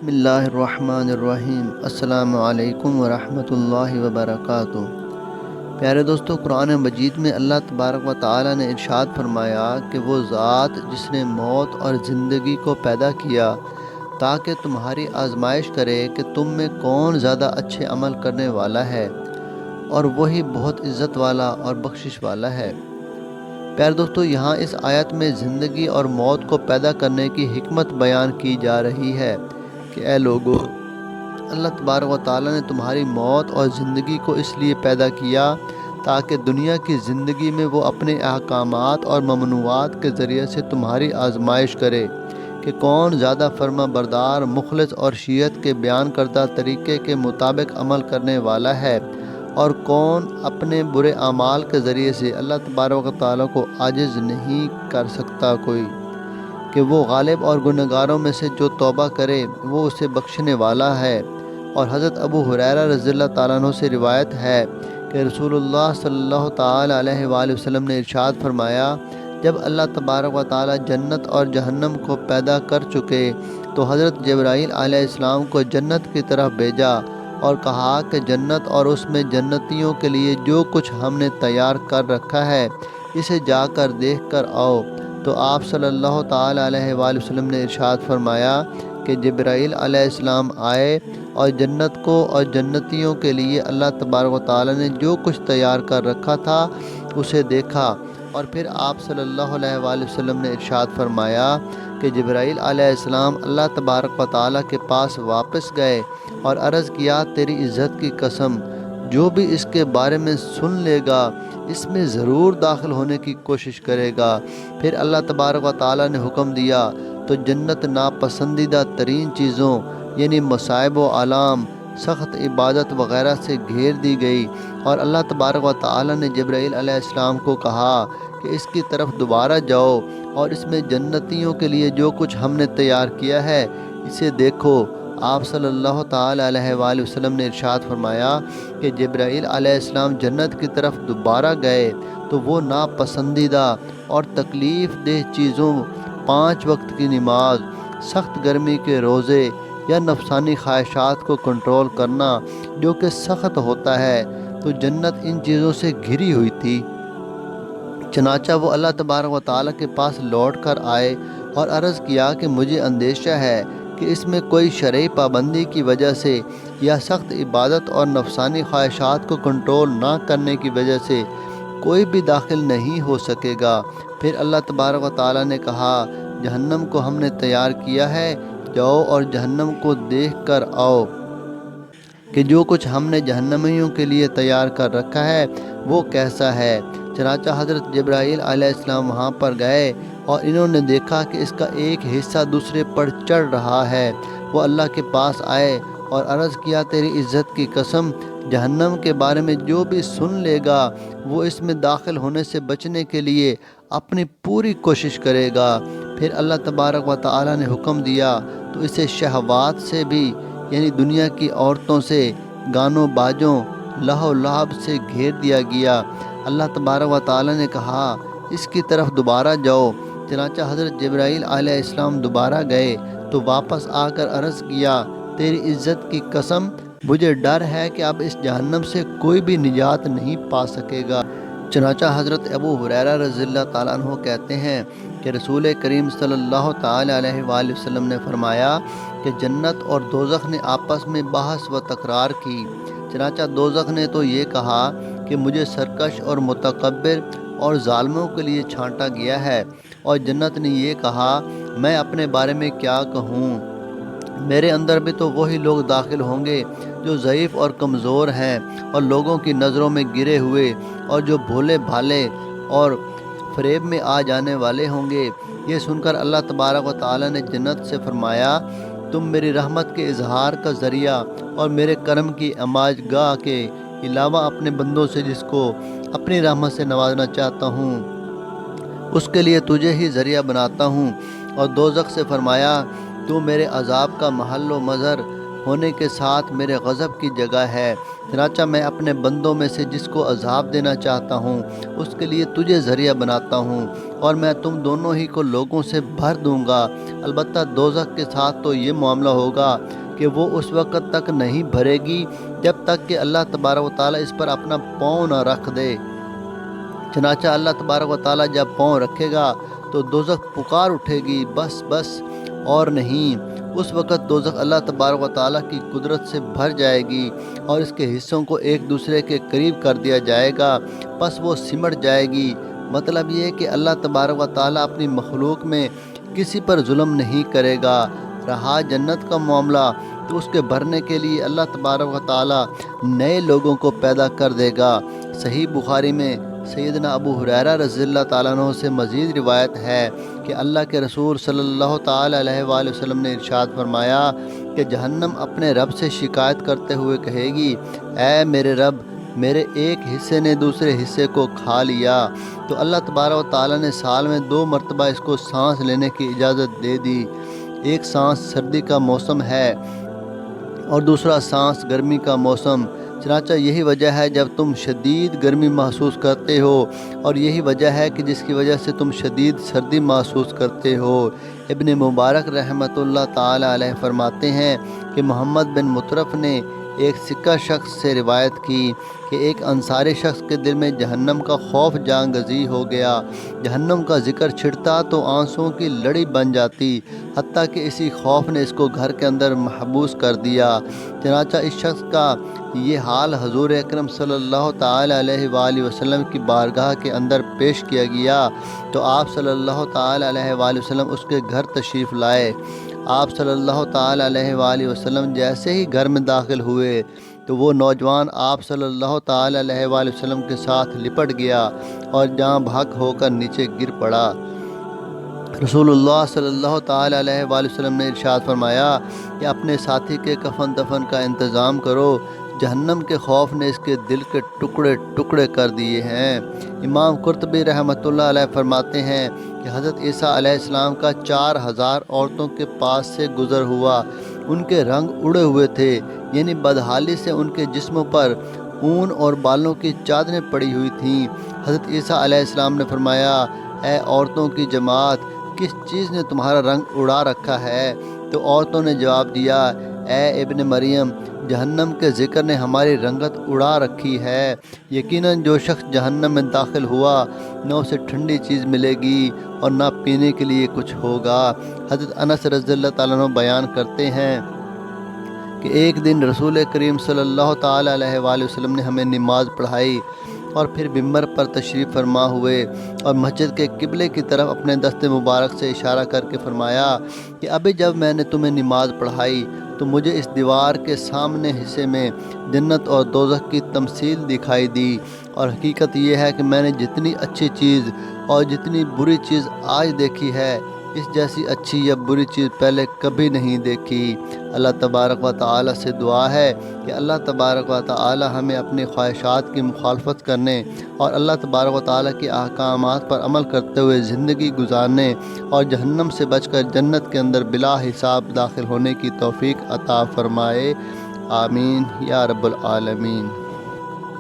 بسم اللہ الرحمن الرحیم۔ السلام علیکم ورحمۃ اللہ وبرکاتہ۔ پیارے دوستو، قرآن مجید میں اللہ تبارک و تعالی نے ارشاد فرمایا کہ وہ ذات جس نے موت اور زندگی کو پیدا کیا تاکہ تمہاری آزمائش کرے کہ تم میں کون زیادہ اچھے عمل کرنے والا ہے، اور وہی بہت عزت والا اور بخشش والا ہے۔ پیارے دوستو، یہاں اس آیت میں زندگی اور موت کو پیدا کرنے کی حکمت بیان کی جا رہی ہے کہ اے لوگو، اللہ تبارک و تعالیٰ نے تمہاری موت اور زندگی کو اس لیے پیدا کیا تاکہ دنیا کی زندگی میں وہ اپنے احکامات اور ممنوعات کے ذریعے سے تمہاری آزمائش کرے کہ کون زیادہ فرما بردار، مخلص اور شریعت کے بیان کردہ طریقے کے مطابق عمل کرنے والا ہے، اور کون اپنے برے اعمال کے ذریعے سے اللہ تبارک و تعالیٰ کو عاجز نہیں کر سکتا کوئی، کہ وہ غالب اور گنہگاروں میں سے جو توبہ کرے وہ اسے بخشنے والا ہے۔ اور حضرت ابو ہریرہ رضی اللہ تعالیٰ عنہ سے روایت ہے کہ رسول اللہ صلی اللہ تعالیٰ علیہ وآلہ وسلم نے ارشاد فرمایا، جب اللہ تبارک و تعالیٰ جنت اور جہنم کو پیدا کر چکے تو حضرت جبرائیل علیہ السلام کو جنت کی طرف بھیجا اور کہا کہ جنت اور اس میں جنتیوں کے لیے جو کچھ ہم نے تیار کر رکھا ہے اسے جا کر دیکھ کر آؤ۔ تو آپ صلی اللہ تعالیٰ علیہ وآلہ وسلم نے ارشاد فرمایا کہ جبرائیل علیہ السلام آئے اور جنت کو اور جنتیوں کے لیے اللہ تبارک و تعالیٰ نے جو کچھ تیار کر رکھا تھا اسے دیکھا، اور پھر آپ صلی اللہ علیہ وآلہ وسلم نے ارشاد فرمایا کہ جبرائیل علیہ السلام اللہ تبارک و تعالیٰ کے پاس واپس گئے اور عرض کیا، تیری عزت کی قسم، جو بھی اس کے بارے میں سن لے گا اس میں ضرور داخل ہونے کی کوشش کرے گا۔ پھر اللہ تبارک و تعالیٰ نے حکم دیا تو جنت ناپسندیدہ ترین چیزوں یعنی مصائب و آلام، سخت عبادت وغیرہ سے گھیر دی گئی، اور اللہ تبارک و تعالیٰ نے جبرائیل علیہ السلام کو کہا کہ اس کی طرف دوبارہ جاؤ اور اس میں جنتیوں کے لیے جو کچھ ہم نے تیار کیا ہے اسے دیکھو۔ آپ صلی اللہ تعالیٰ علیہ وآلہ وسلم نے ارشاد فرمایا کہ جبرائیل علیہ السلام جنت کی طرف دوبارہ گئے تو وہ ناپسندیدہ اور تکلیف دہ چیزوں، 5 وقت کی نماز، سخت گرمی کے روزے یا نفسانی خواہشات کو کنٹرول کرنا جو کہ سخت ہوتا ہے، تو جنت ان چیزوں سے گھری ہوئی تھی۔ چنانچہ وہ اللہ تبارک و تعالیٰ کے پاس لوٹ کر آئے اور عرض کیا کہ مجھے اندیشہ ہے کہ اس میں کوئی شرعی پابندی کی وجہ سے یا سخت عبادت اور نفسانی خواہشات کو کنٹرول نہ کرنے کی وجہ سے کوئی بھی داخل نہیں ہو سکے گا۔ پھر اللہ تبارک و تعالیٰ نے کہا، جہنم کو ہم نے تیار کیا ہے، جاؤ اور جہنم کو دیکھ کر آؤ کہ جو کچھ ہم نے جہنمیوں کے لیے تیار کر رکھا ہے وہ کیسا ہے۔ چنانچہ حضرت جبرائیل علیہ السلام وہاں پر گئے اور انہوں نے دیکھا کہ اس کا ایک حصہ دوسرے پر چڑھ رہا ہے۔ وہ اللہ کے پاس آئے اور عرض کیا، تیری عزت کی قسم، جہنم کے بارے میں جو بھی سن لے گا وہ اس میں داخل ہونے سے بچنے کے لیے اپنی پوری کوشش کرے گا۔ پھر اللہ تبارک و تعالیٰ نے حکم دیا تو اسے شہوات سے بھی یعنی دنیا کی عورتوں سے، گانوں باجوں، لہو و لعب سے گھیر دیا گیا۔ اللہ تبارک و تعالیٰ نے کہا، اس کی طرف دوبارہ جاؤ۔ چنانچہ حضرت جبرائیل علیہ السلام دوبارہ گئے تو واپس آ کر عرض کیا، تیری عزت کی قسم، مجھے ڈر ہے کہ اب اس جہنم سے کوئی بھی نجات نہیں پا سکے گا۔ چنانچہ حضرت ابو ہریرہ رضی اللہ تعالیٰ عنہ کہتے ہیں کہ رسول کریم صلی اللہ تعالیٰ علیہ وآلہ وسلم نے فرمایا کہ جنت اور دوزخ نے آپس میں بحث و تکرار کی۔ چنانچہ دوزخ نے تو یہ کہا کہ مجھے سرکش اور متکبر اور ظالموں کے لیے چھانٹا گیا ہے، اور جنت نے یہ کہا، میں اپنے بارے میں کیا کہوں، میرے اندر بھی تو وہی لوگ داخل ہوں گے جو ضعیف اور کمزور ہیں اور لوگوں کی نظروں میں گرے ہوئے اور جو بھولے بھالے اور فریب میں آ جانے والے ہوں گے۔ یہ سن کر اللہ تبارک و تعالیٰ نے جنت سے فرمایا، تم میری رحمت کے اظہار کا ذریعہ اور میرے کرم کی اماج گاہ کے علاوہ اپنے بندوں سے جس کو اپنی رحمت سے نوازنا چاہتا ہوں اس کے لیے تجھے ہی ذریعہ بناتا ہوں۔ اور دوزخ سے فرمایا، تو میرے عذاب کا محل و مظہر ہونے کے ساتھ میرے غضب کی جگہ ہے۔ چنانچہ میں اپنے بندوں میں سے جس کو عذاب دینا چاہتا ہوں اس کے لیے تجھے ذریعہ بناتا ہوں، اور میں تم دونوں ہی کو لوگوں سے بھر دوں گا۔ البتہ دوزخ کے ساتھ تو یہ معاملہ ہوگا کہ وہ اس وقت تک نہیں بھرے گی جب تک کہ اللہ تبارک و تعالیٰ اس پر اپنا پاؤں نہ رکھ دے۔ چنانچہ اللہ تبارک و تعالیٰ جب پاؤں رکھے گا تو دوزخ پکار اٹھے گی، بس بس اور نہیں۔ اس وقت دوزخ اللہ تبارک و تعالیٰ کی قدرت سے بھر جائے گی اور اس کے حصوں کو ایک دوسرے کے قریب کر دیا جائے گا، پس وہ سمٹ جائے گی۔ مطلب یہ ہے کہ اللہ تبارک و تعالیٰ اپنی مخلوق میں کسی پر ظلم نہیں کرے گا۔ رہا جنت کا معاملہ تو اس کے بھرنے کے لیے اللہ تبارک و تعالیٰ نئے لوگوں کو پیدا کر دے گا۔ صحیح بخاری میں سیدنا ابو ہریرہ رضی اللہ تعالیٰ عنہ سے مزید روایت ہے کہ اللہ کے رسول صلی اللہ تعالیٰ علیہ وآلہ وسلم نے ارشاد فرمایا کہ جہنم اپنے رب سے شکایت کرتے ہوئے کہے گی، اے میرے رب، میرے ایک حصے نے دوسرے حصے کو کھا لیا۔ تو اللہ تبارک و تعالیٰ نے سال میں 2 مرتبہ اس کو سانس لینے کی اجازت دے دی۔ ایک سانس سردی کا موسم ہے اور دوسرا سانس گرمی کا موسم۔ چنانچہ یہی وجہ ہے جب تم شدید گرمی محسوس کرتے ہو، اور یہی وجہ ہے کہ جس کی وجہ سے تم شدید سردی محسوس کرتے ہو۔ ابن مبارک رحمۃ اللہ تعالی علیہ فرماتے ہیں کہ محمد بن مطرف نے ایک سکہ شخص سے روایت کی کہ ایک انصاری شخص کے دل میں جہنم کا خوف جانگزی ہو گیا۔ جہنم کا ذکر چھڑتا تو آنسوؤں کی لڑی بن جاتی، حتیٰ کہ اسی خوف نے اس کو گھر کے اندر محبوس کر دیا۔ چنانچہ اس شخص کا یہ حال حضور اکرم صلی اللہ تعالی علیہ وآلہ وسلم کی بارگاہ کے اندر پیش کیا گیا تو آپ صلی اللہ تعالی علیہ وآلہ وسلم اس کے گھر تشریف لائے۔ آپ صلی اللہ تعالی علیہ وآلہ وسلم جیسے ہی گھر میں داخل ہوئے تو وہ نوجوان آپ صلی اللہ تعالی علیہ وآلہ وسلم کے ساتھ لپٹ گیا اور جاں بحق ہو کر نیچے گر پڑا۔ رسول اللہ صلی اللہ تعالی علیہ وآلہ وسلم نے ارشاد فرمایا کہ اپنے ساتھی کے کفن دفن کا انتظام کرو، جہنم کے خوف نے اس کے دل کے ٹکڑے ٹکڑے کر دیے ہیں۔ امام قرطبی رحمۃ اللہ علیہ فرماتے ہیں کہ حضرت عیسیٰ علیہ السلام کا 4000 عورتوں کے پاس سے گزر ہوا، ان کے رنگ اڑے ہوئے تھے، یعنی بدحالی سے ان کے جسموں پر اون اور بالوں کی چادریں پڑی ہوئی تھیں۔ حضرت عیسیٰ علیہ السلام نے فرمایا، اے عورتوں کی جماعت، کس چیز نے تمہارا رنگ اڑا رکھا ہے؟ تو عورتوں نے جواب دیا، اے ابن مریم، جہنم کے ذکر نے ہماری رنگت اڑا رکھی ہے۔ یقیناً جو شخص جہنم میں داخل ہوا نہ اسے ٹھنڈی چیز ملے گی اور نہ پینے کے لیے کچھ ہوگا۔ حضرت انس رضی اللہ تعالیٰ عنہ بیان کرتے ہیں کہ ایک دن رسول کریم صلی اللہ تعالی علیہ وآلہ وسلم نے ہمیں نماز پڑھائی اور پھر ممبر پر تشریف فرما ہوئے اور مسجد کے قبلے کی طرف اپنے دست مبارک سے اشارہ کر کے فرمایا کہ ابھی جب میں نے تمہیں نماز پڑھائی تو مجھے اس دیوار کے سامنے حصے میں جنت اور دوزخ کی تمثیل دکھائی دی، اور حقیقت یہ ہے کہ میں نے جتنی اچھی چیز اور جتنی بری چیز آج دیکھی ہے، اس جیسی اچھی یا بری چیز پہلے کبھی نہیں دیکھی۔ اللہ تبارک و تعالی سے دعا ہے کہ اللہ تبارک و تعالی ہمیں اپنی خواہشات کی مخالفت کرنے اور اللہ تبارک و تعالی کے احکامات پر عمل کرتے ہوئے زندگی گزارنے اور جہنم سے بچ کر جنت کے اندر بلا حساب داخل ہونے کی توفیق عطا فرمائے۔ آمین یا رب العالمین۔